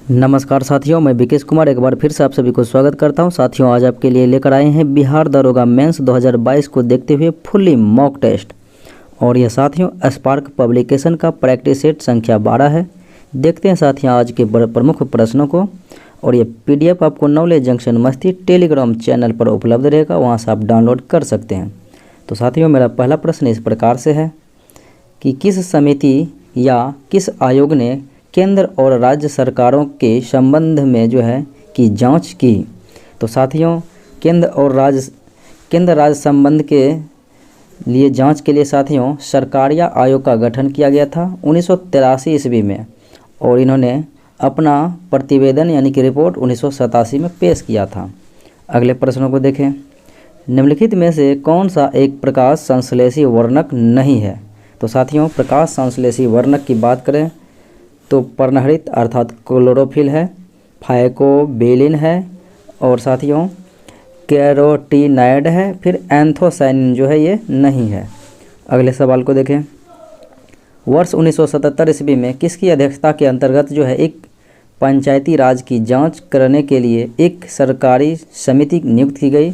नमस्कार साथियों, मैं विकेश कुमार एक बार फिर से आप सभी को स्वागत करता हूं। साथियों, आज आपके लिए लेकर आए हैं बिहार दरोगा मेंस 2022 को देखते हुए फुल्ली मॉक टेस्ट। और यह साथियों स्पार्क पब्लिकेशन का प्रैक्टिस सेट संख्या 12 है। देखते हैं साथियों आज के प्रमुख प्रश्नों को। और ये PDF आपको नॉलेज जंक्शन मस्ती टेलीग्राम चैनल पर उपलब्ध रहेगा, वहाँ से आप डाउनलोड कर सकते हैं। तो साथियों, मेरा पहला प्रश्न इस प्रकार से है कि किस समिति या किस आयोग ने केंद्र और राज्य सरकारों के संबंध में कि जांच की। तो साथियों, केंद्र राज्य संबंध के लिए जांच के लिए साथियों सरकारिया आयोग का गठन किया गया था 1983 ईस्वी में। और इन्होंने अपना प्रतिवेदन यानी कि रिपोर्ट 1987 में पेश किया था। अगले प्रश्नों को देखें। निम्नलिखित में से कौन सा एक प्रकाश संश्लेषी वर्णक नहीं है। तो साथियों, प्रकाश संश्लेषी वर्णक की बात करें तो पर्णहरित अर्थात क्लोरोफिल है, फाइकोबिलिन है, और साथियों कैरोटीनॉइड है, फिर एंथोसायनिन ये नहीं है। अगले सवाल को देखें। वर्ष 1977 ईस्वी में किसकी अध्यक्षता के अंतर्गत एक पंचायती राज की जांच करने के लिए एक सरकारी समिति नियुक्त की गई।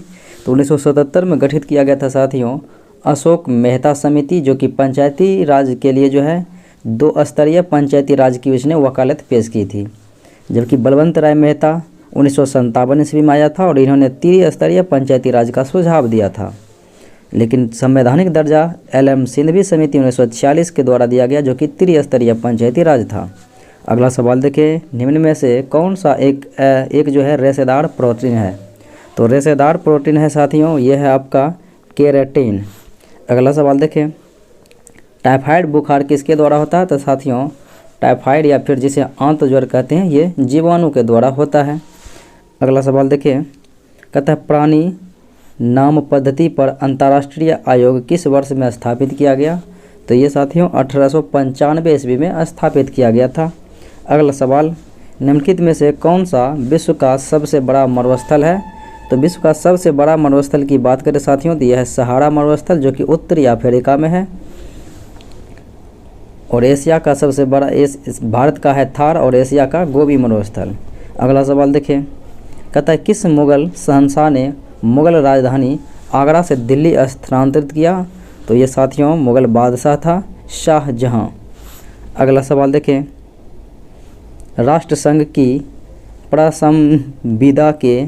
तो 1977 में गठित किया गया था साथियों अशोक मेहता समिति, जो कि पंचायती राज के लिए 2 स्तरीय पंचायती राज की उसने वकालत पेश की थी। जबकि बलवंत राय मेहता 1957 ईस्वी में आया था और इन्होंने त्रिस्तरीय पंचायती राज का सुझाव दिया था। लेकिन संवैधानिक दर्जा LM सिंघवी समिति 1946 के द्वारा दिया गया, जो कि त्रिस्तरीय पंचायती राज था। अगला सवाल देखें। निम्न में से कौन सा एक रेशेदार प्रोटीन है। तो रेशेदार प्रोटीन है साथियों यह है आपका केराटिन। अगला सवाल देखें। टाइफाइड बुखार किसके द्वारा होता है। तो साथियों टाइफाइड या फिर जिसे आंत ज्वर कहते हैं ये जीवाणु के द्वारा होता है। अगला सवाल देखिए। कहता है प्राणी नाम पद्धति पर अंतर्राष्ट्रीय आयोग किस वर्ष में स्थापित किया गया। तो ये साथियों 1895 ईस्वी में स्थापित किया गया था। अगला सवाल। निम्नलिखित में से कौन सा विश्व का सबसे बड़ा मरुस्थल है। तो विश्व का सबसे बड़ा मरुस्थल की बात करें साथियों तो यह है सहारा मरुस्थल, जो कि उत्तरी अफ्रीका में है। और एशिया का सबसे बड़ा भारत का है थार और एशिया का गोबी मरुस्थल। अगला सवाल देखें। कहता है किस मुगल शहंशाह ने मुगल राजधानी आगरा से दिल्ली स्थानांतरित किया। तो ये साथियों मुगल बादशाह था शाहजहां। अगला सवाल देखें। राष्ट्रसंघ की प्रसंविदा के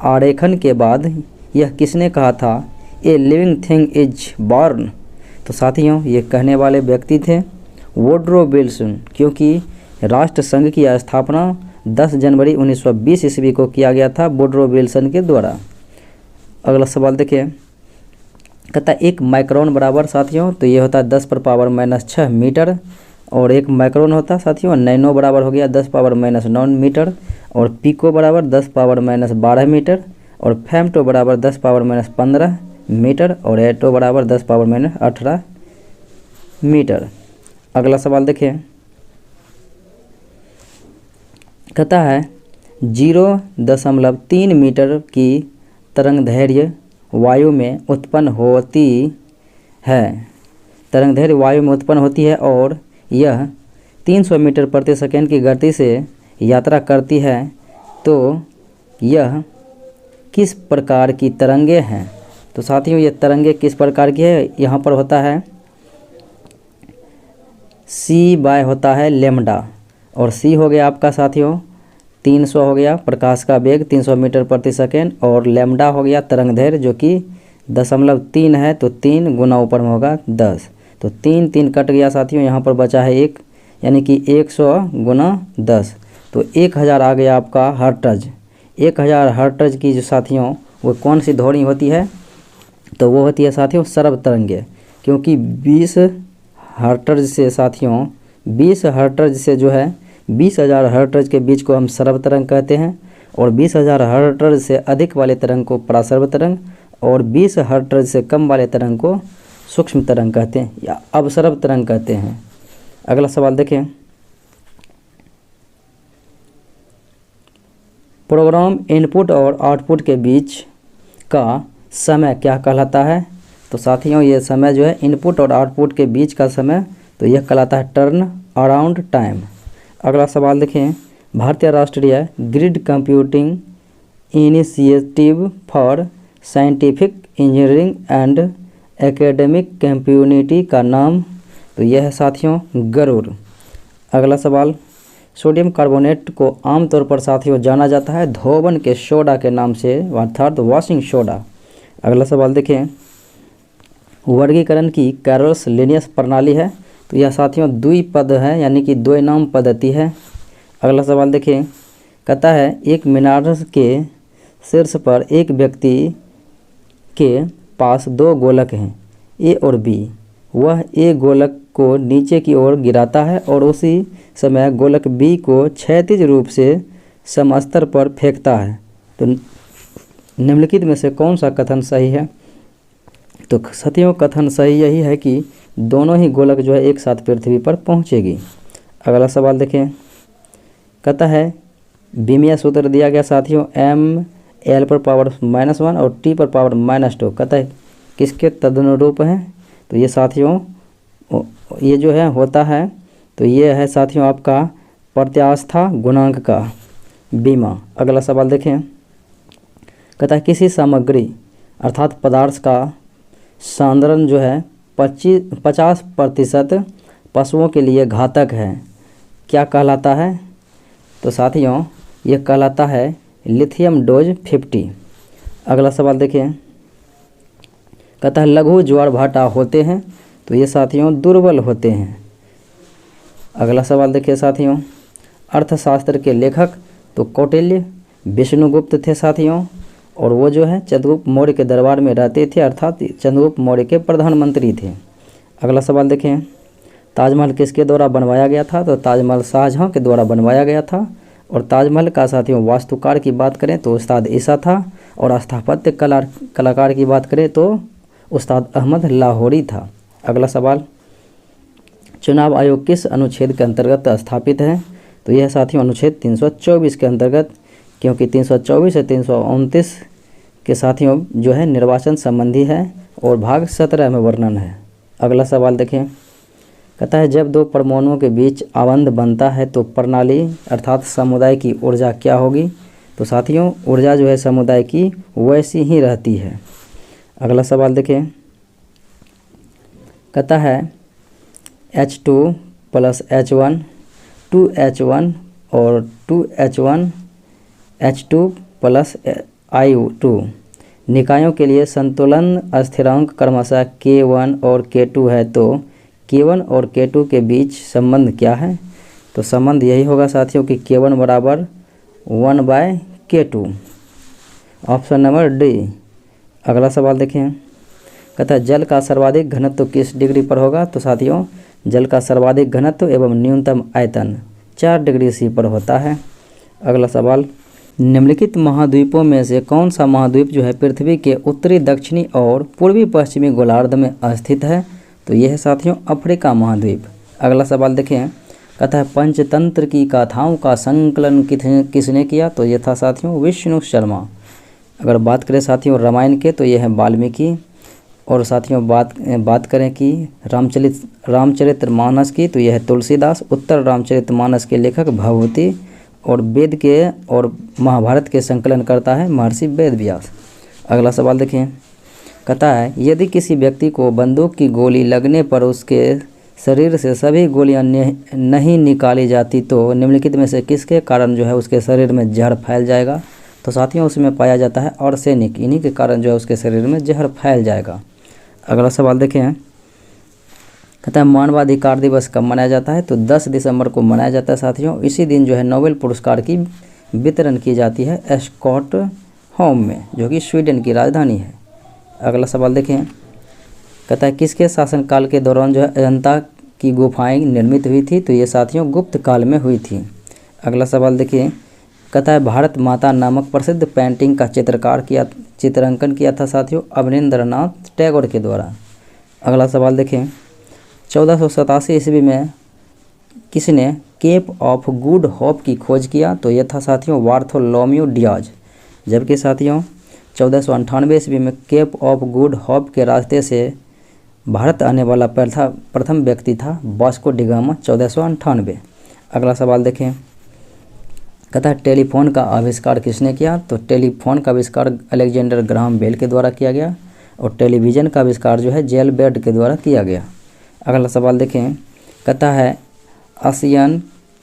आरेखन के बाद यह किसने कहा था a living thing is born. तो साथियों ये कहने वाले व्यक्ति थे वुड्रो विल्सन, क्योंकि राष्ट्रसंघ की स्थापना 10 जनवरी 1920 ईस्वी को किया गया था वुड्रो विल्सन के द्वारा। अगला सवाल देखिए। कहता है एक माइक्रोन बराबर साथियों तो ये होता है 10⁻⁻6 मीटर। और एक माइक्रोन होता है साथियों नैनो बराबर हो गया 10⁻⁹ मीटर। और पिको बराबर 10⁻12 मीटर। और फेम्टो बराबर 10⁻15 मीटर। और एटो बराबर 10⁻18 मीटर। अगला सवाल देखिए। कहता है 0.3 मीटर की तरंगदैर्घ्य वायु में उत्पन्न होती है। तरंगदैर्घ्य वायु में उत्पन्न होती है और यह 300 मीटर प्रति सेकंड की गति से यात्रा करती है। तो यह किस प्रकार की तरंगे हैं। तो साथियों ये तरंगे किस प्रकार की है। यहाँ पर होता है C/, होता है लेमडा। और C हो गया आपका साथियों 300 हो गया प्रकाश का वेग 300 मीटर प्रति सेकेंड। और लेमडा हो गया तरंगदैर्घ्य जो कि 0.3 है। तो 3 गुना ऊपर में होगा 10। तो 3 कट गया साथियों, यहाँ पर बचा है 1, यानी कि 100 गुना 10। तो 1000 आ गया आपका हर्ट्ज। 1000 हर्ट्ज की जो साथियों वो कौन सी ध्वनि होती है। तो वो होती है साथियों सर्व तरंगे, क्योंकि 20 हर्ट्ज से साथियों 20 हर्ट्ज से 20,000 हर्ट्ज के बीच को हम सर्व तरंग कहते हैं। और 20,000 हर्ट्ज से अधिक वाले तरंग को परासर्व तरंग, और 20 हर्ट्ज से कम वाले तरंग को सूक्ष्म तरंग कहते हैं या अवसर्व तरंग कहते हैं। अगला सवाल देखें। प्रोग्राम इनपुट और आउटपुट के बीच का समय क्या कहलाता है। तो साथियों ये समय इनपुट और आउटपुट के बीच का समय तो यह कहलाता है टर्न अराउंड टाइम। अगला सवाल देखें। भारतीय राष्ट्रीय grid computing initiative for scientific engineering and academic community का नाम तो यह है साथियों गरुड़। अगला सवाल, सोडियम कार्बोनेट को आमतौर पर साथियों जाना जाता है धोबन के सोडा के नाम से, अर्थात वॉशिंग सोडा। अगला सवाल देखें, वर्गीकरण की कैरोल्स लिनियस प्रणाली है तो यह साथियों द्विपद है, यानी कि द्वैनाम पद्धति है। अगला सवाल देखें, कहता है एक मीनार के शीर्ष पर एक व्यक्ति के पास दो गोलक हैं ए और बी। वह ए गोलक को नीचे की ओर गिराता है और उसी समय गोलक बी को क्षैतिज रूप से समस्तर पर फेंकता है। तो निम्नलिखित में से कौन सा कथन सही है? तो साथियों कथन सही यही है कि दोनों ही गोलक जो है एक साथ पृथ्वी पर पहुंचेगी। अगला सवाल देखें, कहता है बीमिया सूत्र दिया गया साथियों m l पर पावर -1 और t पर पावर -2, कहता है किसके तदनुरूप है? तो ये साथियों ये जो है होता है तो ये है साथियों आपका प्रत्यास्था गुणांक का बीमा। अगला सवाल देखें, कहता है किसी सामग्री अर्थात पदार्थ का सांद्रण जो है 50% पशुओं के लिए घातक है, क्या कहलाता है? तो साथियों ये कहलाता है लिथियम डोज 50। अगला सवाल देखें, कहता है लघु ज्वार भाटा होते हैं तो ये साथियों दुर्बल होते हैं। अगला सवाल देखिए साथियों, अर्थशास्त्र के लेखक तो कौटिल्य विष्णुगुप्त थे साथियों, और वो जो है चंद्रगुप्त मौर्य के दरबार में रहते थे, अर्थात चंद्रगुप्त मौर्य के प्रधानमंत्री थे। अगला सवाल देखें, ताजमहल किसके द्वारा बनवाया गया था? तो ताजमहल शाहजहाँ के द्वारा बनवाया गया था। और ताजमहल का साथियों वास्तुकार की बात करें तो उस्ताद ईसा था, और स्थापत्य कलाकार की बात करें तो उस्ताद अहमद लाहौरी था। अगला सवाल, चुनाव आयोग किस अनुच्छेद के अंतर्गत स्थापित है? तो यह साथियों अनुच्छेद 324 के अंतर्गत, क्योंकि 324 से 329 के साथियों जो है निर्वाचन संबंधी है और भाग 17 में वर्णन है। अगला सवाल देखें, कहता है जब दो परमाणुओं के बीच आबंध बनता है तो प्रणाली अर्थात समुदाय की ऊर्जा क्या होगी? तो साथियों ऊर्जा जो है समुदाय की वैसी ही रहती है। अगला सवाल देखें, कहता है H2 + H1 2H1 और 2H1 H2 + I2 निकायों के लिए संतुलन स्थिरांक क्रमशः K1 और K2 है, तो K1 और K2 के बीच संबंध क्या है? तो संबंध यही होगा साथियों कि K1 = 1/K2। Option number D. अगला सवाल देखें, कहता है जल का सर्वाधिक घनत्व किस डिग्री पर होगा? तो साथियों जल का सर्वाधिक घनत्व एवं न्यूनतम आयतन 4 डिग्री सी पर होता है। अगला सवाल, निम्नलिखित महाद्वीपों में से कौन सा महाद्वीप जो है पृथ्वी के उत्तरी दक्षिणी और पूर्वी पश्चिमी गोलार्ध में स्थित है? तो यह है साथियों अफ्रीका महाद्वीप। अगला सवाल देखें, कहता है पंचतंत्र की गाथाओं का संकलन किसने किया? तो यह था साथियों विष्णु शर्मा। अगर बात करें साथियों रामायण के तो यह है वाल्मीकि, और साथियों बात करें कि रामचरितमानस की तो यह है तुलसीदास। उत्तर रामचरितमानस के लेखक भगवती, और वेद के और महाभारत के संकलन करता है महर्षि वेदव्यास। अगला सवाल देखें, कहता है यदि किसी व्यक्ति को बंदूक की गोली लगने पर उसके शरीर से सभी गोलियां नहीं निकाली जाती तो निम्नलिखित में से किसके कारण जो है उसके शरीर में जहर फैल जाएगा? तो साथियों उसमें पाया जाता है आर्सेनिक, इन्हीं के कारण जो है उसके शरीर में जहर फैल जाएगा। अगला सवाल देखें, कहता है मानवाधिकार दिवस कब मनाया जाता है? तो 10 दिसंबर को मनाया जाता है साथियों। इसी दिन जो है नोबेल पुरस्कार की वितरण की जाती है स्टॉकहोम में, जो कि स्वीडन की राजधानी है। अगला सवाल देखें, कहता है किसके शासनकाल के दौरान जो है अजंता की गुफाएं निर्मित हुई थी? तो ये साथियों गुप्त काल में हुई थी। अगला सवाल देखिए, कहता है भारत माता नामक प्रसिद्ध पेंटिंग का चित्रांकन किया था साथियों अवनींद्रनाथ टैगोर के द्वारा। अगला सवाल देखें, 1487 ईस्वी में किसने केप ऑफ गुड होप की खोज किया? तो यह था साथियों बार्थोलोम्यू डियाज। जबकि साथियों 1498 ईस्वी में केप ऑफ गुड होप के रास्ते से भारत आने वाला प्रथम व्यक्ति था वास्को डी गामा 1498। अगला सवाल देखें, कहता है टेलीफोन का आविष्कार किसने किया? तो टेलीफोन का आविष्कार अलेक्जेंडर ग्राहम बेल के द्वारा किया गया और टेलीविज़न का आविष्कार जो है जेल बेर्ड के द्वारा किया गया। अगला सवाल देखें, कहता है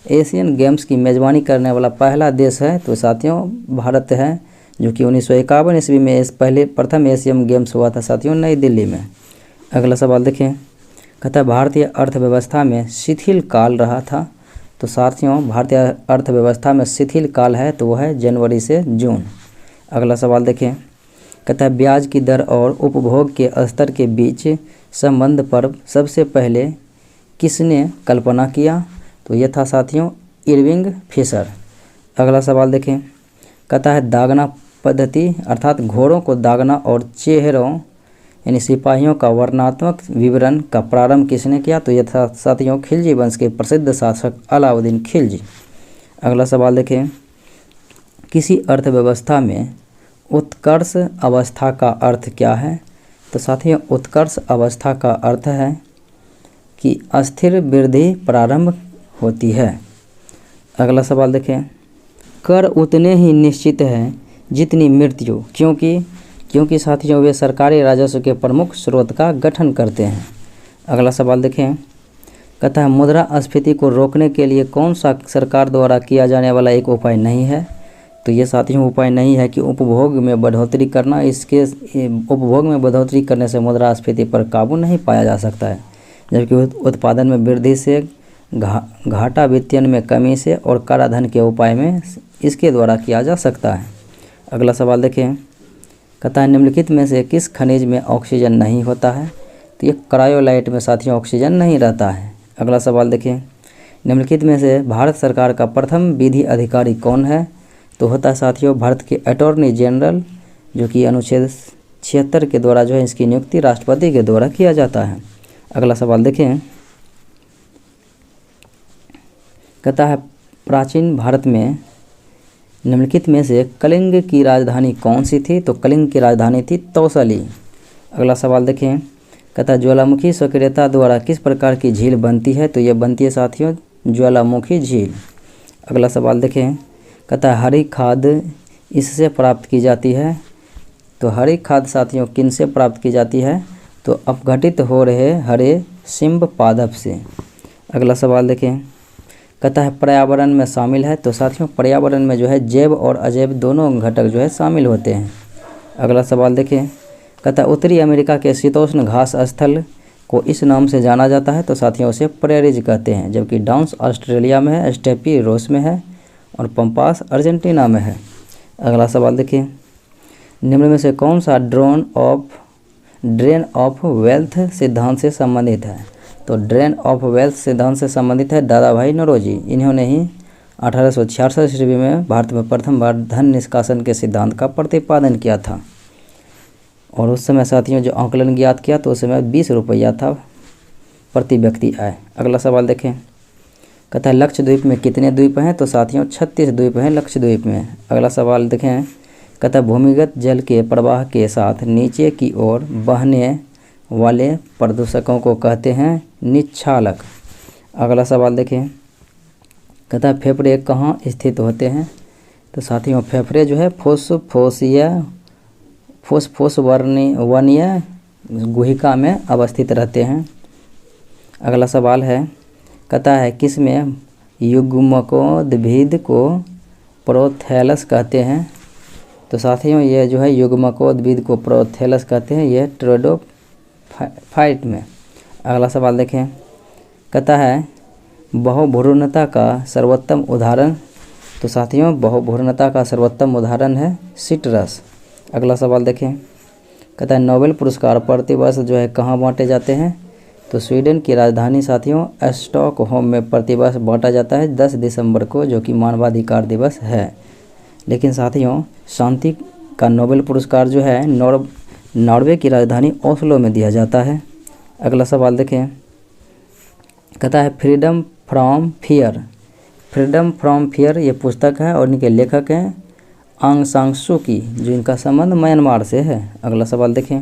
एशियन गेम्स की मेज़बानी करने वाला पहला देश है? तो साथियों भारत है, जो कि 1951 ईस्वी में प्रथम एशियन गेम्स हुआ था साथियों नई दिल्ली में। अगला सवाल देखें, कहता है भारतीय अर्थव्यवस्था में शिथिल काल रहा था? तो साथियों भारतीय अर्थव्यवस्था में शिथिल काल है तो वह है जनवरी से जून। अगला सवाल देखें, कहता है ब्याज की दर और उपभोग के स्तर के बीच संबंध पर सबसे पहले किसने कल्पना किया? तो यह था साथियों इरविंग फिशर। अगला सवाल देखें, कहता है दागना पद्धति अर्थात घोड़ों को दागना और चेहरों यानी सिपाहियों का वर्णनात्मक विवरण का प्रारंभ किसने किया? तो यह था साथियों खिलजी वंश के प्रसिद्ध शासक अलाउद्दीन खिलजी। अगला सवाल देखें, किसी अर्थव्यवस्था में उत्कर्ष अवस्था का अर्थ क्या है? तो साथियों उत्कर्ष अवस्था का अर्थ है कि अस्थिर वृद्धि प्रारंभ होती है। अगला सवाल देखें, कर उतने ही निश्चित हैं जितनी मृत्यु, क्योंकि साथियों वे सरकारी राजस्व के प्रमुख स्रोत का गठन करते हैं। अगला सवाल देखें, कहता है मुद्रास्फीति को रोकने के लिए कौन सा सरकार द्वारा किया जाने वाला एक उपाय नहीं है? तो ये साथियों उपाय नहीं है कि उपभोग में बढ़ोतरी करना। उपभोग में बढ़ोतरी करने से मुद्रास्फीति पर काबू नहीं पाया जा सकता है, जबकि उत्पादन में वृद्धि से, घाटा वित्तीयन में कमी से और कराधान के उपाय में इसके द्वारा किया जा सकता है। अगला सवाल देखें, कहता है निम्नलिखित में से किस खनिज में ऑक्सीजन नहीं होता है? तो ये क्रायोलाइट में साथियों ऑक्सीजन नहीं रहता है। अगला सवाल देखें, निम्नलिखित में से भारत सरकार का प्रथम विधि अधिकारी कौन है? तो होता है साथियों भारत के अटॉर्नी जनरल, जो कि अनुच्छेद 76 के द्वारा जो है इसकी नियुक्ति राष्ट्रपति के द्वारा किया जाता है। अगला सवाल देखें, कहता है प्राचीन भारत में निम्नलिखित में से कलिंग की राजधानी कौन सी थी? तो कलिंग की राजधानी थी तौसली। अगला सवाल देखें, कहता है ज्वालामुखी सक्रियता द्वारा किस प्रकार की झील बनती है? तो यह बनती है साथियों ज्वालामुखी झील। अगला सवाल देखें, कहता है हरी खाद इससे प्राप्त की जाती है? तो हरी खाद साथियों किन से प्राप्त की जाती है? तो अपघटित हो रहे हरे सिंब पादप से। अगला सवाल देखें, कहता है पर्यावरण में शामिल है? तो साथियों पर्यावरण में जो है जैव और अजैव दोनों घटक जो है शामिल होते हैं। अगला सवाल देखें, कहता है उत्तरी अमेरिका के शीतोष्ण घास स्थल को इस नाम से जाना जाता है? तो साथियों उसे प्रेरीज कहते हैं, जबकि डाउन्स ऑस्ट्रेलिया में है, स्टेपी रूस में है और पंपास अर्जेंटीना में है। अगला सवाल देखिए, निम्न में से कौन सा ड्रेन ऑफ वेल्थ सिद्धांत से संबंधित है? तो ड्रेन ऑफ वेल्थ सिद्धांत से संबंधित है दादा भाई नौरोजी। इन्होंने ही 1866 ईस्वी में भारत में प्रथम बार धन निष्कासन के सिद्धांत का प्रतिपादन किया था और उस समय साथियों जो आंकलन ज्ञात किया तो उस समय 20 रुपया था प्रति व्यक्ति आय। अगला सवाल देखें, कहता है लक्षद्वीप में कितने द्वीप हैं? तो साथियों 36 द्वीप हैं लक्षद्वीप में। अगला सवाल देखें, कहता है भूमिगत जल के प्रवाह के साथ नीचे की ओर बहने वाले प्रदूषकों को कहते हैं निच्छालक। अगला सवाल देखें, कहता है फेफड़े कहाँ स्थित होते हैं? तो साथियों फेफड़े जो है फोस्फोसवर्णीय गुहिका में अवस्थित रहते हैं। अगला सवाल है, कहता है किसमें युग्मकोद्भिद को प्रोथैलस कहते हैं? तो साथियों ये जो है युग्मकोद्भिद को प्रोथैलस कहते हैं, यह ट्रेडोफाइट में। अगला सवाल देखें, कहता है बहुभ्रूणता का सर्वोत्तम उदाहरण? तो साथियों बहुभ्रूणता का सर्वोत्तम उदाहरण है सिट्रस। अगला सवाल देखें, कहता है नोबेल पुरस्कार प्रतिवर्ष जो है कहाँ बांटे जाते हैं? तो स्वीडन की राजधानी साथियों स्टॉकहोम में प्रतिवर्ष बांटा जाता है 10 दिसंबर को, जो कि मानवाधिकार दिवस है। लेकिन साथियों शांति का नोबेल पुरस्कार जो है नॉर्वे की राजधानी ओस्लो में दिया जाता है। अगला सवाल देखें, कहता है फ्रीडम फ्रॉम फियर ये पुस्तक है और इनके लेखक हैं आंग सान सू की, जो इनका संबंध म्यांमार से है। अगला सवाल देखें,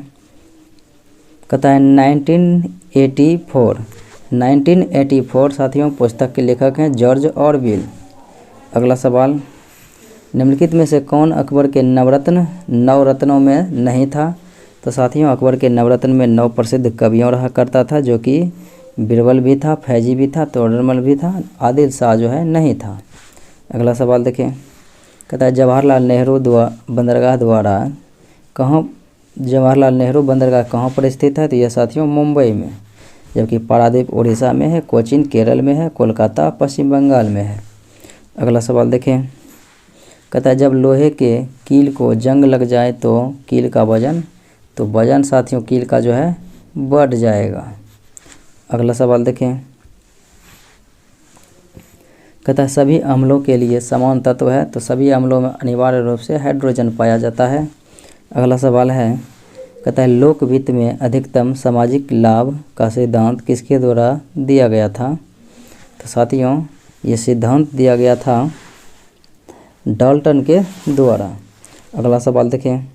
कहता है 1984 साथियों पुस्तक के लेखक हैं जॉर्ज ऑरवेल। अगला सवाल, निम्नलिखित में से कौन अकबर के नवरत्नों में नहीं था? तो साथियों अकबर के नवरत्न में 9 प्रसिद्ध कवियों रहा करता था, जो कि बीरबल भी था, फैजी भी था, तोडरमल भी था, आदिल शाह जो है नहीं था। अगला सवाल देखें, कहता है जवाहरलाल नेहरू बंदरगाह कहाँ पर स्थित है? तो यह साथियों मुंबई में, जबकि पारादीप उड़ीसा में है, कोचीन केरल में है, कोलकाता पश्चिम बंगाल में है। अगला सवाल देखें, कहता है जब लोहे के कील को जंग लग जाए तो कील का वजन, तो वजन साथियों कील का जो है बढ़ जाएगा। अगला सवाल देखें, कहता है सभी अम्लों के लिए समान तत्व है? तो सभी अम्लों में अनिवार्य रूप से हाइड्रोजन पाया जाता है। अगला सवाल है, कहता है लोक वित्त में अधिकतम सामाजिक लाभ का सिद्धांत किसके द्वारा दिया गया था? तो साथियों ये सिद्धांत दिया गया था डाल्टन के द्वारा। अगला सवाल देखें,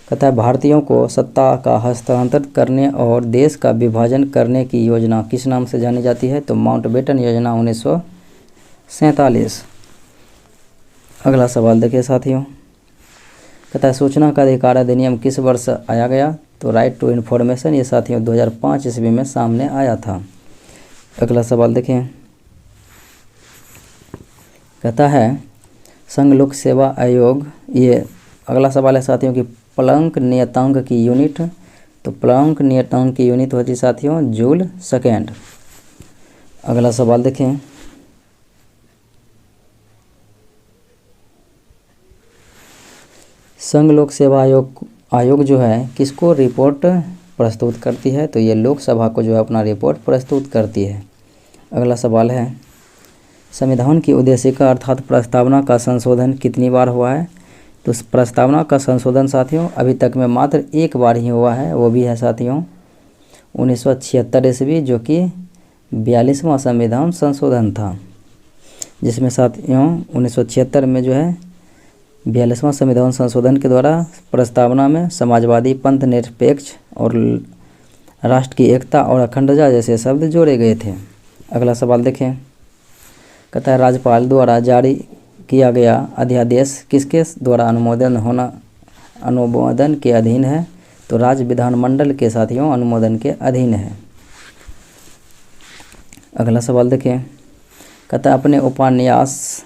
कहता है भारतीयों को सत्ता का हस्तांतरित करने और देश का विभाजन करने की योजना किस नाम से जानी जाती है? तो माउंटबेटन योजना 1947। अगला सवाल देखिए साथियों, कहता है सूचना का अधिकार अधिनियम किस वर्ष आया गया? तो राइट टू इन्फॉर्मेशन ये साथियों 2005 ईस्वी में सामने आया था। अगला सवाल देखें, कहता है संघ लोक सेवा आयोग, ये अगला सवाल है साथियों कि प्लैंक नियतांक की यूनिट, तो प्लैंक नियतांक की यूनिट होती है साथियों जूल सेकेंड। अगला सवाल देखें, संघ लोक सेवा आयोग जो है किसको रिपोर्ट प्रस्तुत करती है? तो ये लोकसभा को जो है अपना रिपोर्ट प्रस्तुत करती है। अगला सवाल है, संविधान की उद्देशिका अर्थात प्रस्तावना का संशोधन कितनी बार हुआ है? तो प्रस्तावना का संशोधन साथियों अभी तक में मात्र एक बार ही हुआ है, वो भी है साथियों 1976 ईस्वी, जो कि 42वां संविधान संशोधन था, जिसमें साथियों 1976 में जो है 42वां संविधान संशोधन के द्वारा प्रस्तावना में समाजवादी, पंथ निरपेक्ष और राष्ट्र की एकता और अखंडता जैसे शब्द जोड़े गए थे। अगला सवाल देखें, कहता है राज्यपाल द्वारा जारी किया गया अध्यादेश किसके द्वारा अनुमोदन के अधीन है? तो राज्य विधानमंडल के साथियों अनुमोदन के अधीन है। अगला सवाल देखें, कहता है अपने उपन्यास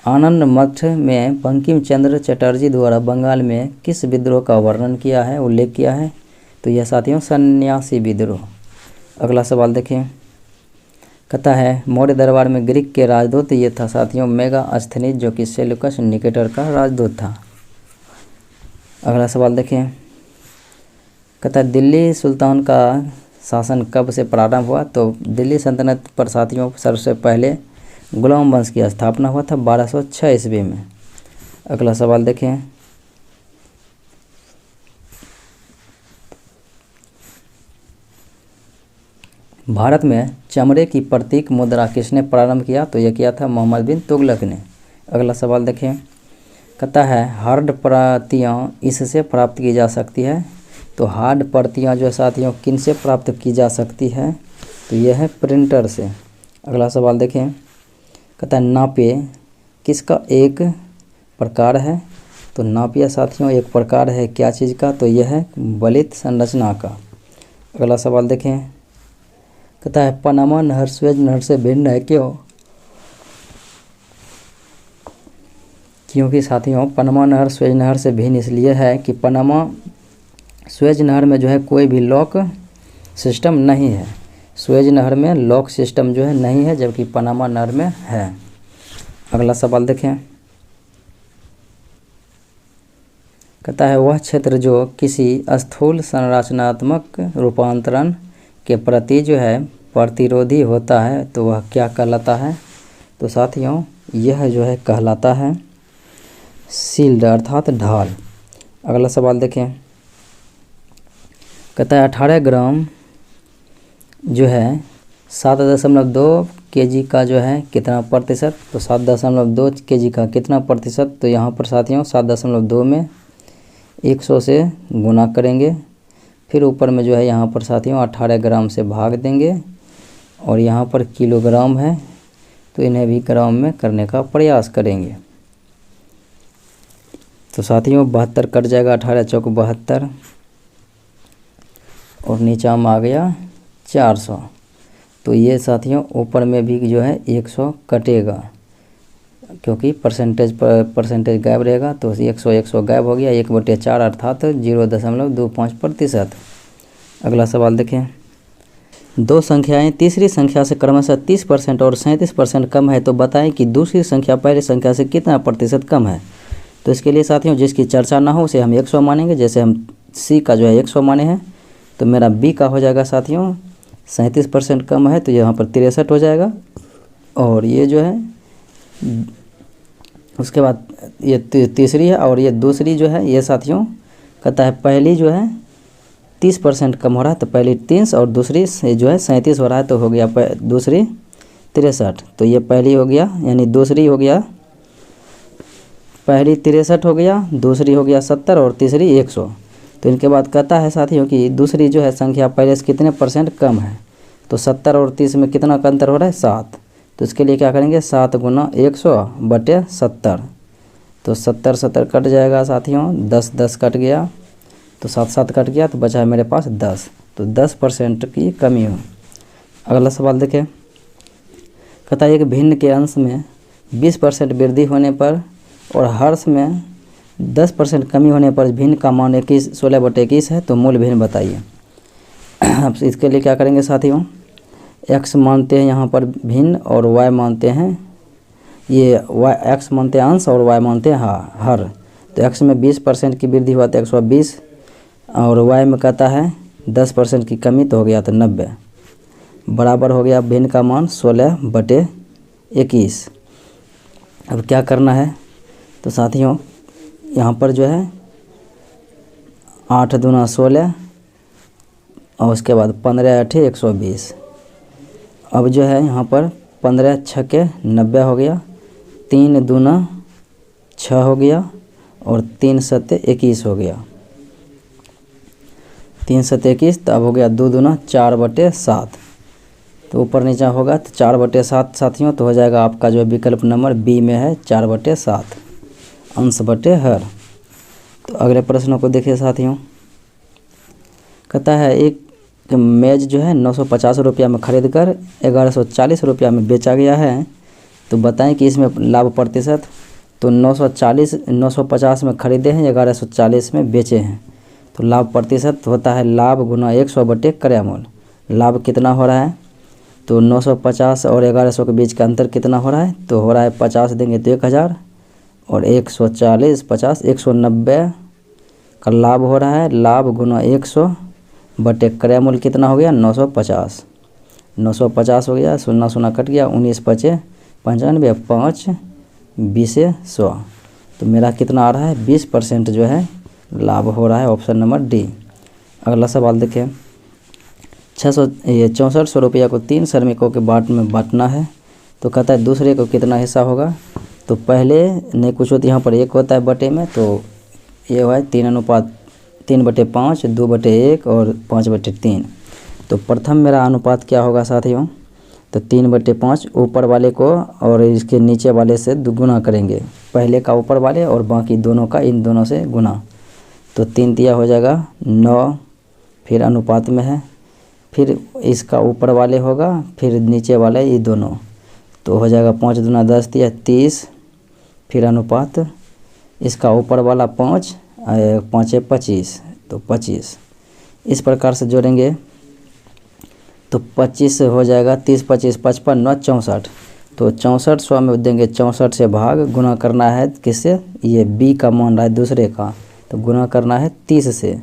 आनंद मठ में बंकिम चंद्र चटर्जी द्वारा बंगाल में किस विद्रोह का वर्णन किया है, उल्लेख किया है? तो यह साथियों सन्यासी विद्रोह। अगला सवाल देखें, कहता है मौर्य दरबार में ग्रीक के राजदूत, ये था साथियों मेगास्थनीज, जो कि सेल्यूकस निकेटर का राजदूत था। अगला सवाल देखें, कहता है दिल्ली सुल्तान का शासन कब से प्रारंभ हुआ? तो दिल्ली सल्तनत पर साथियों सबसे पहले गुलाम वंश की स्थापना हुआ था 1206 ईस्वी में। अगला सवाल देखें, भारत में चमड़े की प्रतीक मुद्रा किसने प्रारंभ किया? तो यह किया था मोहम्मद बिन तुगलक ने। अगला सवाल देखें, कहता है हार्ड प्रतियाँ इससे प्राप्त की जा सकती है? तो हार्ड प्रतियाँ जो साथियों किन से प्राप्त की जा सकती है? तो यह है प्रिंटर से। अगला सवाल देखें, कहता है नाप्य किसका एक प्रकार है? तो नाप्य साथियों एक प्रकार है क्या चीज़ का? तो यह है वलित संरचना का। अगला सवाल देखें, कहता है पनामा नहर स्वेज नहर से भिन्न है क्यों? क्योंकि साथियों पनामा नहर स्वेज नहर से भिन्न इसलिए है कि पनामा स्वेज नहर में जो है कोई भी लॉक सिस्टम नहीं है। स्वेज नहर में लॉक सिस्टम जो है नहीं है, जबकि पनामा नहर में है। अगला सवाल देखें, कहता है वह क्षेत्र जो किसी स्थूल संरचनात्मक रूपांतरण के प्रति जो है प्रतिरोधी होता है, तो वह क्या कहलाता है? तो साथियों यह जो है कहलाता है शील्ड अर्थात ढाल। अगला सवाल देखें, कहता है 18 ग्राम जो है 7.2 kg का जो है कितना प्रतिशत? तो 7.2 kg का कितना प्रतिशत? तो यहाँ पर साथियों 7.2 में 100 से गुना करेंगे, फिर ऊपर में जो है यहाँ पर साथियों 18 ग्राम से भाग देंगे, और यहाँ पर किलोग्राम है तो इन्हें भी क्रम में करने का प्रयास करेंगे। तो साथियों 72 कट जाएगा, 18 चौक 72 और नीचा में आ गया 400। तो ये साथियों ऊपर में भी जो है 100 कटेगा, क्योंकि परसेंटेज गायब रहेगा, तो 100 गायब हो गया, 1/4 अर्थात 0.25%। अगला सवाल देखें। दो संख्याएं तीसरी संख्या से क्रमशः 30% और 37% कम है, तो बताएं कि दूसरी संख्या पहली संख्या से कितना प्रतिशत कम है। तो इसके लिए साथियों जिसकी चर्चा ना हो उसे हम 100 मानेंगे। जैसे हम सी का जो है 100 माने हैं, तो मेरा बी का हो जाएगा साथियों 37% कम है, तो यहाँ पर 63 हो जाएगा। और ये जो है उसके बाद ये तीसरी है और ये दूसरी जो है ये साथियों कहता है पहली जो है 30% कम हो रहा है, तो पहली 30 और दूसरी से जो है 37 हो रहा है, तो हो गया दूसरी 63। तो ये पहली हो गया, यानी दूसरी हो गया, पहली 63 हो गया, दूसरी हो गया 70 और तीसरी 100। तो इनके बाद कहता है साथियों कि दूसरी जो है संख्या पहले से कितने % कम है। तो 70 और 30 में कितना का अंतर हो रहा है 7। तो इसके लिए क्या करेंगे 7 गुना 100/70। तो 70 कट जाएगा साथियों, 10 कट गया, तो 7 कट गया, तो बचा है मेरे पास 10। तो 10% की कमी हो। अगला सवाल देखें। कहता है एक भिन्न के अंश में 20% वृद्धि होने पर और हर्ष में 10% कमी होने पर भिन्न का मान 16/21 है, तो मूल भिन्न बताइए। अब इसके लिए क्या करेंगे साथियों, x मानते हैं यहाँ पर भिन्न और y मानते हैं ये x मानते हैं अंश और y मानते हैं हर। तो x में 20% की वृद्धि हुआ तो 120 और y में कहता है 10% की कमी, तो हो गया तो 90 बराबर हो गया भिन्न का मान 16/21। अब क्या करना है, तो साथियों यहाँ पर जो है 8 दूना 16 और उसके बाद 15 8 120। अब जो है यहाँ पर 15 छक्के 90 हो गया, 3 दूना 6 हो गया और 3 सत्ते 21 हो गया, 3 सत्ते 21। तो अब हो गया 2 दूना 4/7। तो ऊपर नीचा होगा तो 4/7 साथियों, तो हो जाएगा आपका जो विकल्प नंबर बी में है 4/7 अंश बटे हर। तो अगले प्रश्नों को देखिए साथियों। कहता है एक मेज जो है 950 रुपया में खरीद कर 1140 रुपया में बेचा गया है, तो बताएं कि इसमें लाभ प्रतिशत। तो 950 में खरीदे हैं, 1140 में बेचे हैं, तो लाभ प्रतिशत होता है लाभ गुना 100/क्रयमूल्य। लाभ कितना हो रहा है, तो 950 और 1100 के बीच का अंतर कितना हो रहा है, तो हो रहा है 50 देंगे तो 1000 और 140 50 190 का लाभ हो रहा है। लाभ गुना 100/क्रयमूल्य कितना हो गया 950। 950 हो गया, 0 कट गया, 19 5 95 5 20 100। तो मेरा कितना आ रहा है 20% जो है लाभ हो रहा है, ऑप्शन नंबर डी। अगला सवाल देखें। 6400 रुपया को 3 श्रमिकों के बाट में बांटना है, तो कहता है दूसरे को कितना हिस्सा होगा। तो पहले नहीं कुछ होती, यहाँ पर 1 होता है बटे में, तो ये हुआ 3/5 2/1 और 5/3। तो प्रथम मेरा अनुपात क्या होगा साथियों, तो 3/5 ऊपर वाले को और इसके नीचे वाले से गुना करेंगे, पहले का ऊपर वाले और बाकी दोनों का इन दोनों से गुना। तो 3 दिया हो जाएगा 9, फिर अनुपात में है, फिर इसका ऊपर वाले होगा, फिर नीचे वाले ये दोनों, तो हो जाएगा 5 दूना 10 दिया 30, फिर अनुपात इसका ऊपर वाला 5 5 25, तो 25। इस प्रकार से जोड़ेंगे तो 25 हो जाएगा, 30 25 55 9 64। तो 6400 में देंगे 64 से भाग, गुना करना है किससे, ये बी का मान रहा है दूसरे का, तो गुना करना है 30 से।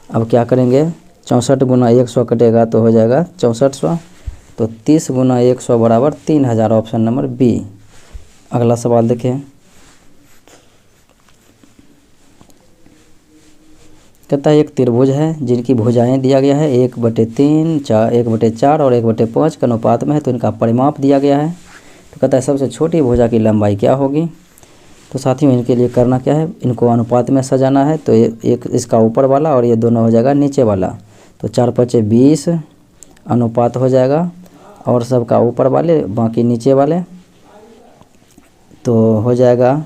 अब क्या करेंगे 64 गुना 100 कटेगा, तो हो जाएगा 6400। तो 30 गुना 100 बराबर 3000, ऑप्शन नंबर बी। अगला सवाल देखें। कहता है एक त्रिभुज है जिनकी भुजाएं दिया गया है 1/3 1/4 और 1/5 के अनुपात में है, तो इनका परिमाप दिया गया है। तो कहता है सबसे छोटी भुजा की लंबाई क्या होगी। तो साथियों इनके लिए करना क्या है, इनको अनुपात में सजाना है। तो एक इसका ऊपर वाला और ये दोनों हो जाएगा नीचे वाला, तो 4 5 20 अनुपात हो जाएगा, और सबका ऊपर वाले बाकी नीचे वाले, तो हो जाएगा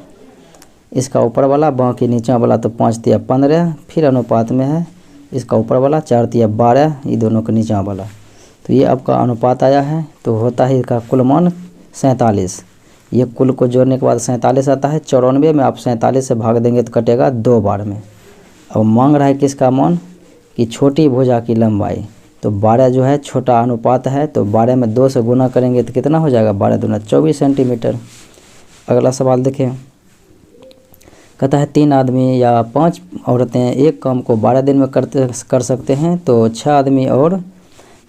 इसका ऊपर वाला, बाकी नीचा वाला, तो 5 तिया 15, फिर अनुपात में है इसका ऊपर वाला 4 तिया 12, ये दोनों का नीचा वाला। तो ये आपका अनुपात आया है। तो होता है इसका कुल मान 47। ये कुल को जोड़ने के बाद 47 आता है। 94 में आप 47 से भाग देंगे तो कटेगा 2 बार में। अब मांग रहा है किसका मान, कि छोटी भुजा की लंबाई। तो 12 जो है छोटा अनुपात है, तो 12 में 2 से गुना करेंगे तो कितना हो जाएगा, 12 दूना 24 सेंटीमीटर। अगला सवाल देखें, कहता है 3 आदमी या 5 औरतें एक काम को 12 दिन में कर सकते हैं, तो 6 आदमी और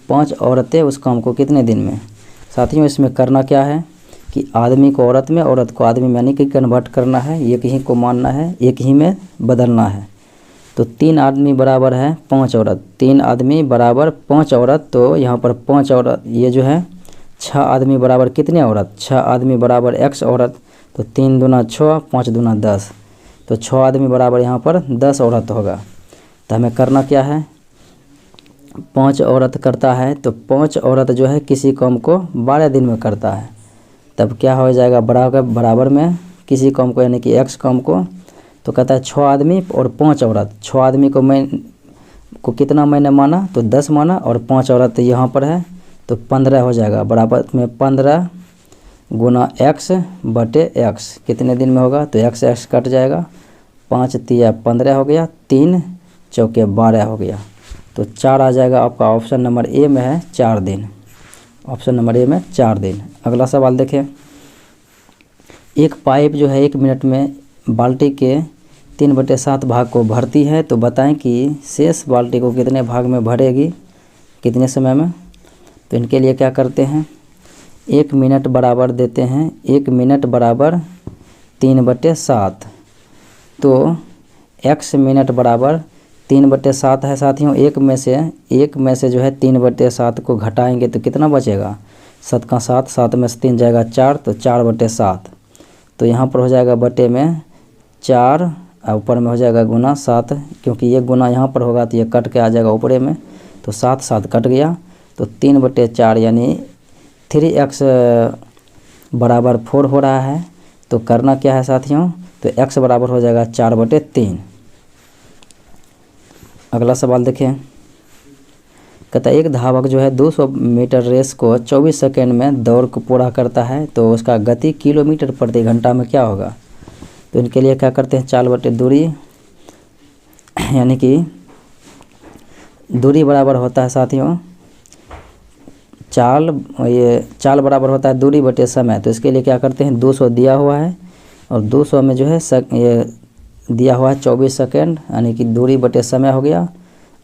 5 औरतें उस काम को कितने दिन में। साथियों इसमें करना क्या है कि आदमी को औरत में, औरत को आदमी में, यानी कि कन्वर्ट करना है, एक ही को मानना है, एक ही में बदलना है। तो 3 आदमी बराबर है 5 औरत, 3 आदमी बराबर 5 औरत। तो यहाँ पर 5 औरत, ये जो है 6 आदमी बराबर कितने औरत, 6 आदमी बराबर x औरत। तो 3 दूना 6, 5 दूना 10, तो 6 आदमी बराबर यहाँ पर 10 औरत होगा। तो हमें करना क्या है, 5 औरत करता है, तो 5 औरत जो है किसी काम को 12 दिन में करता है। तब क्या हो जाएगा, बराबर में किसी काम को, यानी कि x काम को। तो कहता है 6 आदमी और 5 औरत। 6 आदमी को कितना मैंने माना, तो 10 माना, और 5 औरत यहाँ पर है तो 15 हो जाएगा। बराबर में 15 गुना x बटे x कितने दिन में होगा, तो x कट जाएगा। 5 तिया 15 हो गया, 3 चौके 12 हो गया। तो 4 आ जाएगा आपका। ऑप्शन नंबर ए में है 4 दिन। ऑप्शन नंबर ए में 4 दिन। अगला सवाल देखें, एक पाइप जो है 1 मिनट में बाल्टी के 3/7 भाग को भरती है, तो बताएं कि शेष बाल्टी को कितने भाग में भरेगी, कितने समय में। तो इनके लिए क्या करते हैं, 1 मिनट बराबर देते हैं, 1 मिनट बराबर 3/7। तो x मिनट बराबर 3/7 है साथियों। एक में से जो है 3/7 को घटाएंगे तो कितना बचेगा, 7 का 7, 7 में से 3 जाएगा 4, तो 4/7। तो यहाँ पर हो जाएगा बटे में 4, और ऊपर में हो जाएगा गुना 7, क्योंकि ये गुना यहाँ पर होगा तो ये कट के आ जाएगा ऊपरे में, तो 7 7 कट गया। तो 3/4 यानी 3x बराबर 4 हो रहा है। तो करना क्या है साथियों, तो x बराबर हो जाएगा 4/3। अगला सवाल देखें, कहता है एक धावक जो है 200 मीटर रेस को 24 सेकेंड में दौड़ को पूरा करता है, तो उसका गति किलोमीटर प्रति घंटा में क्या होगा। तो इनके लिए क्या करते हैं, चाल बटे दूरी, यानी कि दूरी बराबर होता है साथियों चाल बराबर होता है दूरी बटे समय। तो इसके लिए क्या करते हैं, 200 दिया हुआ है और 200 में जो है ये दिया हुआ है 24 सेकेंड, यानी कि दूरी बटे समय हो गया,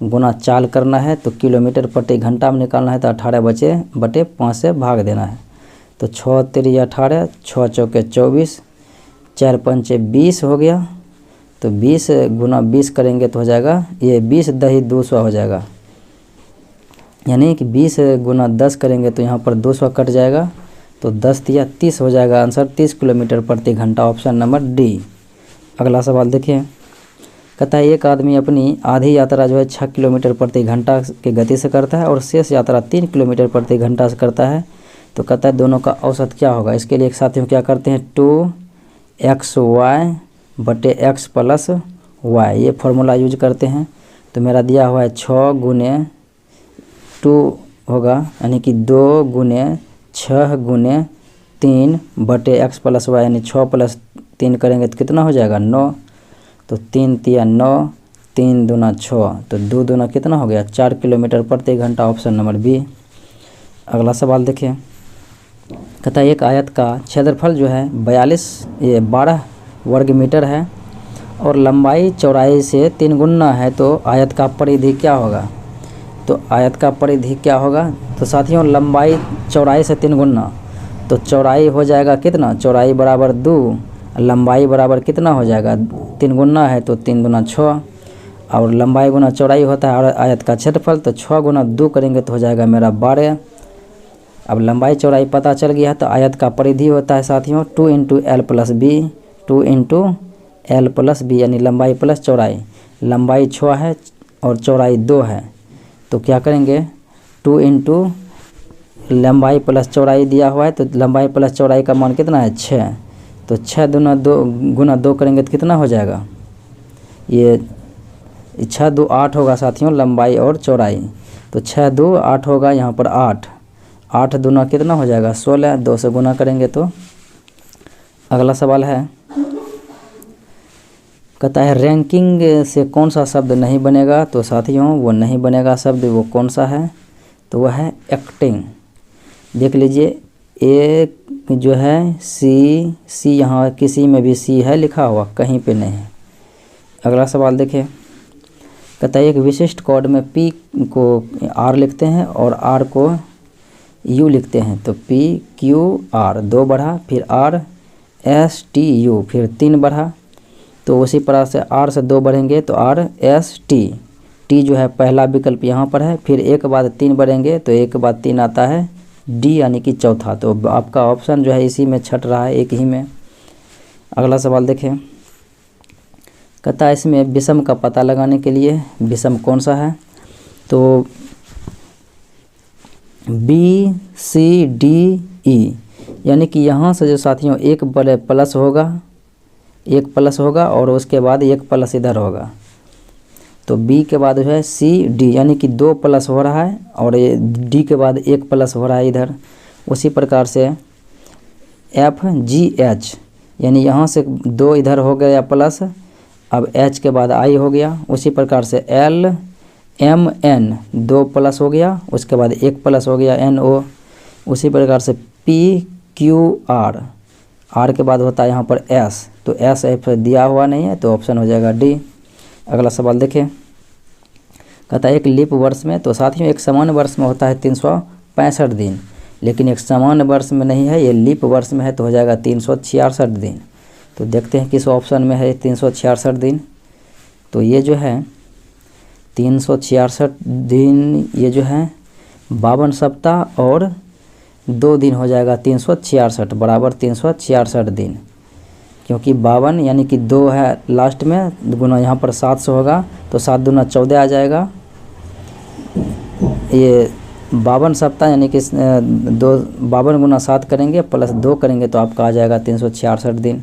गुना चाल करना है, तो किलोमीटर प्रति घंटा में निकालना है, तो 18 बटे 5 से भाग देना है। तो 6 3 18, 6 चौके 24, 4 5 20 हो गया। तो 20 गुना 20 करेंगे तो हो जाएगा ये 20 दही 200 हो जाएगा, यानी कि 20 गुना 10 करेंगे तो यहाँ पर 200 कट जाएगा, तो 10 तिया 30 हो जाएगा। आंसर 30 किलोमीटर प्रति घंटा, ऑप्शन नंबर डी। अगला सवाल देखिए, कहता है एक आदमी अपनी आधी यात्रा जो है 6 किलोमीटर प्रति घंटा की गति से करता है और शेष यात्रा 3 किलोमीटर प्रति घंटा से करता है, तो कहता है दोनों का औसत क्या होगा। इसके लिए एक साथियों क्या करते हैं, 2xy बटे x प्लस y, ये फार्मूला यूज करते हैं। तो मेरा दिया हुआ है 6 गुने 2 होगा, यानी कि 2 गुने 6 गुने 3 बटे x प्लस y, यानी 6 प्लस 3 करेंगे तो कितना हो जाएगा 9। तो 3 तिया 9, 3 दूना 6, तो 2 दूना कितना हो गया 4 किलोमीटर प्रति घंटा, ऑप्शन नंबर बी। अगला सवाल देखिए, कहता है एक आयत का क्षेत्रफल जो है 12 वर्ग मीटर है और लंबाई चौड़ाई से 3 गुना है, तो आयत का परिधि क्या होगा। तो आयत का परिधि क्या होगा, तो साथियों लंबाई चौड़ाई से 3 गुना, तो चौड़ाई हो जाएगा कितना, चौड़ाई बराबर 2, लंबाई बराबर कितना हो जाएगा 3 गुना है, तो 3 दूना 6, और लंबाई गुना चौड़ाई होता है आयत का क्षेत्रफल, तो 6 गुना 2 करेंगे तो हो जाएगा मेरा 12। अब लंबाई चौड़ाई पता चल गया, तो आयत का परिधि होता है साथियों 2 × L + B, 2 × L + B, यानी लंबाई प्लस चौड़ाई। लंबाई 6 है और चौड़ाई 2 है, तो क्या करेंगे 2 × लंबाई प्लस चौड़ाई दिया हुआ है, तो लंबाई प्लस चौड़ाई का मान कितना है 6, तो 6 दूना 2 गुना 2 करेंगे तो कितना हो जाएगा, ये 6 2 8 होगा साथियों लंबाई और चौड़ाई। तो 6 2 8 होगा, यहाँ पर 8 8 दूना कितना हो जाएगा 16, 2 से गुना करेंगे तो। अगला सवाल है, कहता है रैंकिंग से कौन सा शब्द नहीं बनेगा। तो साथियों वो नहीं बनेगा शब्द वो कौन सा है, तो वह है एक्टिंग। देख लीजिए एक जो है सी यहाँ किसी में भी सी है लिखा हुआ, कहीं पे नहीं है। अगला सवाल देखिए, कहता है एक विशिष्ट कोड में P को R लिखते हैं और R को U लिखते हैं। तो P Q R 2 बढ़ा, फिर R S T U फिर 3 बढ़ा। तो उसी प्रकार से R से 2 बढ़ेंगे तो R S T, T जो है पहला विकल्प यहाँ पर है, फिर एक के बाद 3 बढ़ेंगे तो एक के बाद 3 आता है D यानी कि चौथा। तो आपका ऑप्शन जो है इसी में छट रहा है, एक ही में। अगला सवाल देखें, कहता है इसमें विषम का पता लगाने के लिए विषम कौन सा है। तो B C D E यानी कि यहाँ से जो साथियों एक बड़े प्लस होगा, एक प्लस होगा और उसके बाद एक प्लस इधर होगा। तो B के बाद जो है C D यानी कि 2 प्लस हो रहा है और ये D के बाद 1 प्लस हो रहा है इधर। उसी प्रकार से F G H यानी यहाँ से 2 इधर हो गया प्लस, अब H के बाद I हो गया। उसी प्रकार से L M N 2 प्लस हो गया, उसके बाद 1 प्लस हो गया N O। उसी प्रकार से P Q R, R के बाद होता है यहाँ पर S, तो S F दिया हुआ नहीं है तो ऑप्शन हो जाएगा D। अगला सवाल देखें, कहता है एक लीप वर्ष में, तो साथियों एक सामान्य वर्ष में होता है 365 दिन, लेकिन एक सामान्य वर्ष में नहीं है, ये लीप वर्ष में है तो हो जाएगा 366 दिन। तो देखते हैं किस ऑप्शन में है 366 दिन। तो ये जो है 366 दिन, ये जो है 52 सप्ताह और 2 दिन हो जाएगा 366 बराबर 366 दिन, क्योंकि 52 यानी कि 2 है लास्ट में, गुना यहाँ पर 7 से होगा तो 7 दूना 14 आ जाएगा। ये 52 सप्ताह यानी कि 52 गुना 7 करेंगे प्लस 2 करेंगे तो आपका आ जाएगा 366 दिन।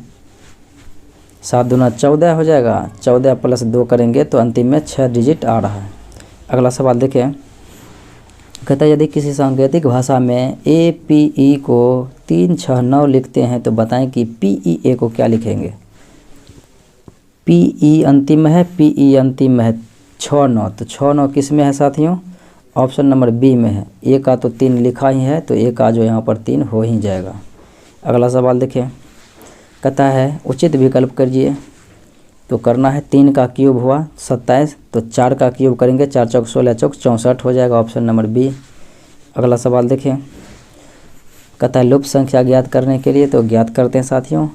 7 दूना 14 हो जाएगा, 14 प्लस 2 करेंगे तो अंतिम में 6 डिजिट आ रहा है। अगला सवाल देखें, कहता है यदि किसी सांकेतिक भाषा में APE को 3 6 9 लिखते हैं तो बताएं कि PEA को क्या लिखेंगे। PE अंतिम में है, PE अंतिम में है 6 9, तो 6 9 किस में है साथियों, ऑप्शन नंबर B में है। A का तो 3 लिखा ही है तो A का जो यहाँ पर 3 हो ही जाएगा। अगला सवाल देखें, कहता है उचित विकल्प करिए। तो करना है 3 का क्यूब हुआ 27, तो 4 का क्यूब करेंगे 4 चौक 16 चौक 64 हो जाएगा, ऑप्शन नंबर B। अगला सवाल देखें, कहता है लुप्त संख्या ज्ञात करने के लिए, तो ज्ञात करते हैं साथियों।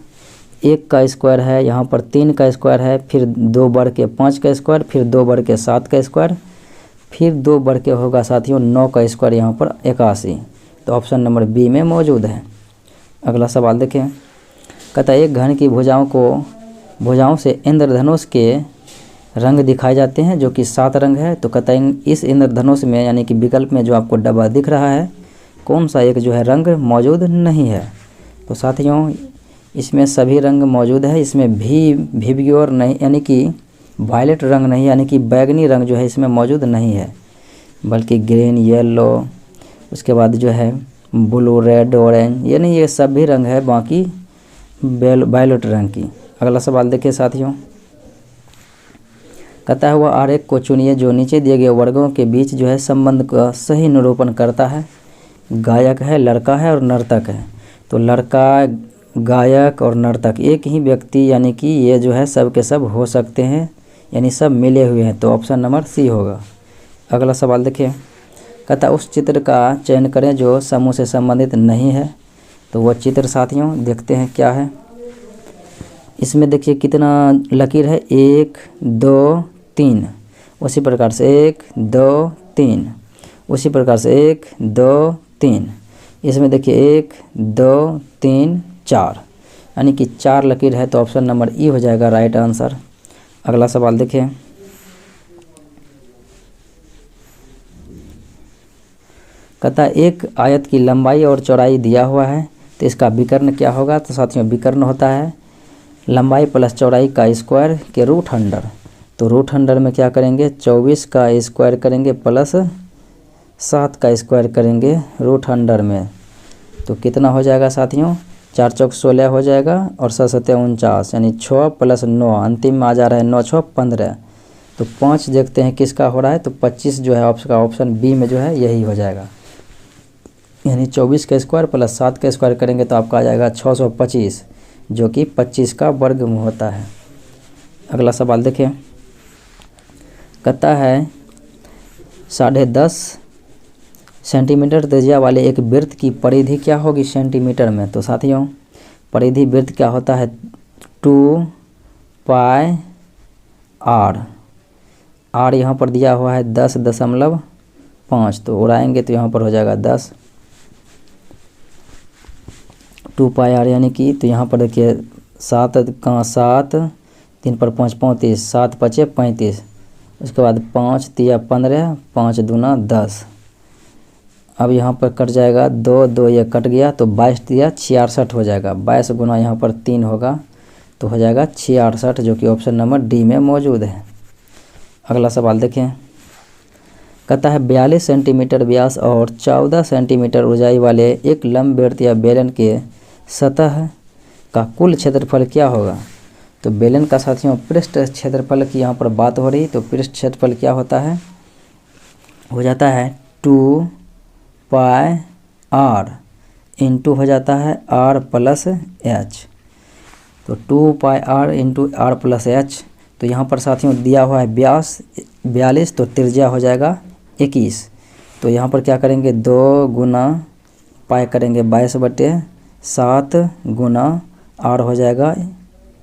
1 का स्क्वायर है, यहाँ पर 3 का स्क्वायर है, फिर 2 बढ़ के 5 का स्क्वायर, फिर 2 बढ़ के 7 का स्क्वायर, फिर 2 बढ़ के होगा साथियों 9 का स्क्वायर, यहाँ पर 81, तो ऑप्शन नंबर B में मौजूद है। अगला सवाल देखें, कहता है एक घन की भुजाओं से इंद्रधनुष के रंग दिखाए जाते हैं जो कि 7 रंग है। तो कहता है इस इंद्रधनुष में यानी कि विकल्प में जो आपको डब्बा दिख रहा है कौन सा एक जो है रंग मौजूद नहीं है। तो साथियों इसमें सभी रंग मौजूद है, इसमें विवियोर नहीं यानी कि वायलेट रंग नहीं यानी कि बैगनी रंग जो है इसमें मौजूद नहीं है, बल्कि ग्रीन येलो, उसके बाद जो है ब्लू रेड ऑरेंज, यानी ये सभी रंग है बाकी वायलेट रंग की। अगला सवाल देखिए साथियों, कहता है वह आरेख को चुनिए जो नीचे दिए गए वर्गों के बीच जो है संबंध का सही निरूपण करता है। गायक है, लड़का है और नर्तक है। तो लड़का, गायक और नर्तक एक ही व्यक्ति यानी कि ये जो है सब के सब हो सकते हैं, यानी सब मिले हुए हैं, तो ऑप्शन नंबर C होगा। अगला सवाल देखिए, कहता है उस चित्र का चयन करें जो समूह से संबंधित नहीं है। तो वह चित्र साथियों देखते हैं क्या है। इसमें देखिए कितना लकीर है, 1 2 3, उसी प्रकार से 1 2 3, उसी प्रकार से 1 2 3, इसमें देखिए 1 2 3 4, यानी कि 4 लकीर है, तो ऑप्शन नंबर E हो जाएगा राइट आंसर। अगला सवाल देखिए, कहता है एक आयत की लंबाई और चौड़ाई दिया हुआ है, तो इसका विकर्ण क्या होगा? तो साथियों विकर्ण होता है लंबाई प्लस चौड़ाई का स्क्वायर के रूट अंडर। तो रूट अंडर में क्या करेंगे? 24 का स्क्वायर करेंगे प्लस 7 का स्क्वायर करेंगे रूट अंडर में। तो कितना हो जाएगा साथियों? 4 चौक 16 हो जाएगा और 7 सत्या 49, यानी 6 प्लस 9, अंतिम में आ जा रहा है 9 6 15। तो 5 देखते हैं किसका हो रहा है। तो 25 जो है ऑप्शन बी में जो है यही हो जाएगा, यानी 24 का स्क्वायर प्लस 7 का स्क्वायर करेंगे तो आपका आ जाएगा 625, जो कि 25 का वर्गमूल होता है। अगला सवाल देखिए, कहता है 10.5 सेंटीमीटर त्रिज्या वाले एक वृत्त की परिधि क्या होगी सेंटीमीटर में? तो साथियों परिधि वृत्त क्या होता है? 2 पाई आर। आर यहाँ पर दिया हुआ है 10.5, तो उड़ाएंगे तो यहाँ पर हो जाएगा 10। 2 पाई आर यानी कि, तो यहाँ पर देखिए 7 का 7, 3 पर 5 35, 7 पचे 35, उसके बाद 5 तिया 15, 5 दूना 10। अब यहाँ पर कट जाएगा 2 2, ये कट गया तो 22 तिया 66 हो जाएगा। 22 गुना यहाँ पर 3 होगा तो हो जाएगा 66, जो कि ऑप्शन नंबर डी में मौजूद है। अगला सवाल देखें, कहता है 42 सेंटीमीटर व्यास और 14 सेंटीमीटर ऊंचाई वाले एक लंबवृत्त या बेलन के सतह का कुल क्षेत्रफल क्या होगा? तो बेलन का साथियों पृष्ठ क्षेत्रफल की यहाँ पर बात हो रही, तो पृष्ठ क्षेत्रफल क्या होता है? हो जाता है 2 पाई आर इंटू हो जाता है आर प्लस एच। तो 2 pi R into R plus H. तो यहाँ पर साथियों दिया हुआ है व्यास 42, तो त्रिज्या हो जाएगा 21। तो यहाँ पर क्या करेंगे? 2 गुना पाई करेंगे 22/7 गुना आर हो जाएगा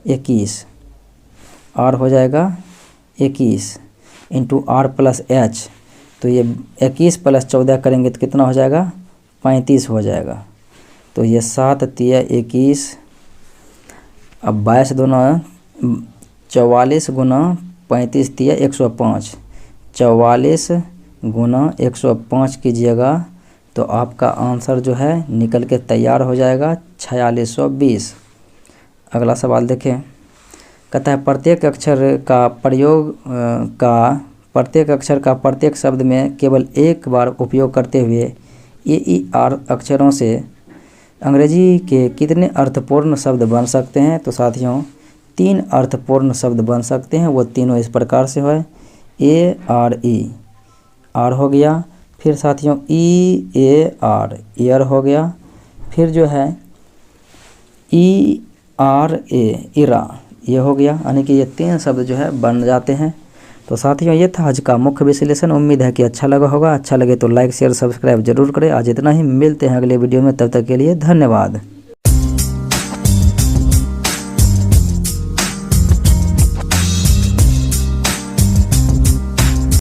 21, आर हो जाएगा 21 इंटू आर प्लस एच। तो ये 21 प्लस 14 करेंगे तो कितना हो जाएगा? 35 हो जाएगा। तो ये 7 तिया 21, अब 22 दूना 44 गुना 35 तिया 105, 44 गुना 105 कीजिएगा तो आपका आंसर जो है निकल के तैयार हो जाएगा 4620। अगला सवाल देखें, कहता है प्रत्येक अक्षर का प्रत्येक शब्द में केवल एक बार उपयोग करते हुए AER अक्षरों से अंग्रेजी के कितने अर्थपूर्ण शब्द बन सकते हैं? तो साथियों 3 अर्थपूर्ण शब्द बन सकते हैं, वो तीनों इस प्रकार से है। ARE आर हो गया, फिर साथियों EAR ईयर हो गया, फिर जो है ERA इरा ये हो गया, यानी कि ये 3 शब्द जो है बन जाते हैं। तो साथियों ये था आज का मुख्य विश्लेषण। उम्मीद है कि अच्छा लगा होगा। अच्छा लगे तो लाइक शेयर सब्सक्राइब जरूर करें। आज इतना ही, मिलते हैं अगले वीडियो में, तब तक के लिए धन्यवाद।